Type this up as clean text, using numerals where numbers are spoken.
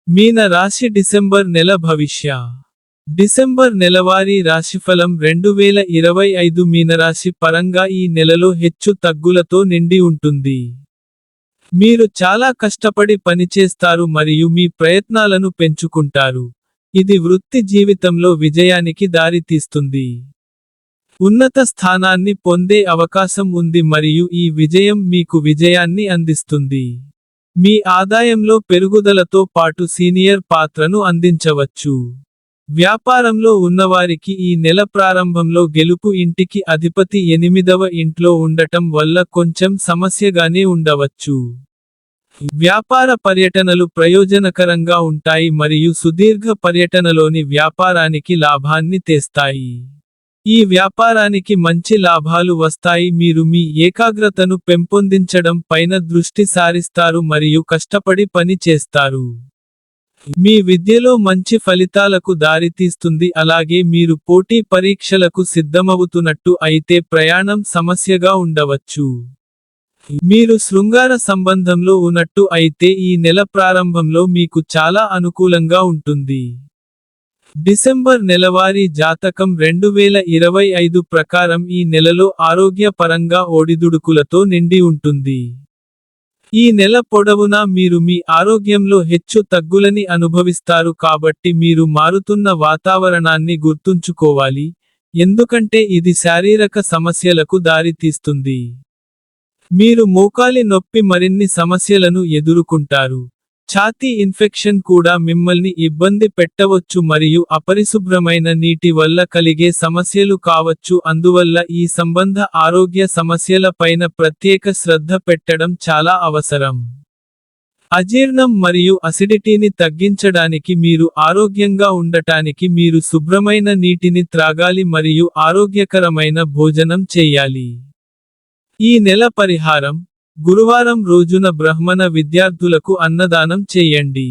మీన రాశి డిసెంబర్ నెల భవిష్య. డిసెంబర్ నెలవారీ రాశిఫలం 2025 మీనరాశి పరంగా ఈ నెలలో హెచ్చు తగ్గులతో నిండి ఉంటుంది. మీరు చాలా కష్టపడి పనిచేస్తారు మరియు మీ ప్రయత్నాలను పెంచుకుంటారు. ఇది వృత్తి జీవితంలో విజయానికి దారితీస్తుంది. ఉన్నత స్థానాన్ని పొందే అవకాశం ఉంది మరియు ఈ విజయం మీకు విజయాన్ని అందిస్తుంది. మీ ఆదాయంలో పెరుగుదలతో పాటు సీనియర్ పాత్రను అందించవచ్చు. వ్యాపారంలో ఉన్నవారికి ఈ నెల ప్రారంభంలో గెలుపు ఇంటికి అధిపతి 8వ ఇంట్లో ఉండటం వల్ల కొంచెం సమస్యగానే ఉండవచ్చు. వ్యాపార పర్యటనలు ప్రయోజనకరంగా ఉంటాయి మరియు సుదీర్ఘ పర్యటనలోని వ్యాపారానికి లాభాన్ని తెస్తాయి. ఈ వ్యాపారానికి మంచి లాభాలు వస్తాయి. మీరు మీ ఏకాగ్రతను పెంపొందించడం పైన దృష్టి సారిస్తారు మరియు కష్టపడి పని చేస్తారు. మీ విద్యలో మంచి ఫలితాలకు దారితీస్తుంది. అలాగే మీరు పోటీ పరీక్షలకు సిద్ధమవుతున్నట్టు అయితే ప్రయాణం సమస్యగా ఉండవచ్చు. మీరు శృంగార సంబంధంలో ఉన్నట్టు అయితే ఈ నెల ప్రారంభంలో మీకు చాలా అనుకూలంగా ఉంటుంది. డిసెంబర్ నెలవారీ జాతకం 2025 ప్రకారం ఈ నెలలో ఆరోగ్య పరంగా ఒడిదుడుకులతో నిండి ఉంటుంది. ఈ నెల పొడవునా మీరు మీ ఆరోగ్యంలో హెచ్చు తగ్గులని అనుభవిస్తారు కాబట్టి మీరు మారుతున్న వాతావరణాన్ని గుర్తుంచుకోవాలి, ఎందుకంటే ఇది శారీరక సమస్యలకు దారితీస్తుంది. మీరు మోకాలి నొప్పి మరిన్ని సమస్యలను ఎదుర్కొంటారు. ఛాతీ ఇన్ఫెక్షన్ కూడా మిమ్మల్ని ఇబ్బంది పెట్టవచ్చు మరియు అపరిశుభ్రమైన నీటి వల్ల కలిగే సమస్యలు కావచ్చు. అందువల్ల ఈ సంబంధ ఆరోగ్య సమస్యల పైన ప్రత్యేక శ్రద్ధ పెట్టడం చాలా అవసరం. అజీర్ణం మరియు అసిడిటీని తగ్గించడానికి మీరు ఆరోగ్యంగా ఉండటానికి మీరు శుభ్రమైన నీటిని త్రాగాలి మరియు ఆరోగ్యకరమైన భోజనం చేయాలి. ఈ నెల పరిహారం: గురువారం రోజున బ్రాహ్మణ విద్యార్థులకు అన్నదానం చేయండి.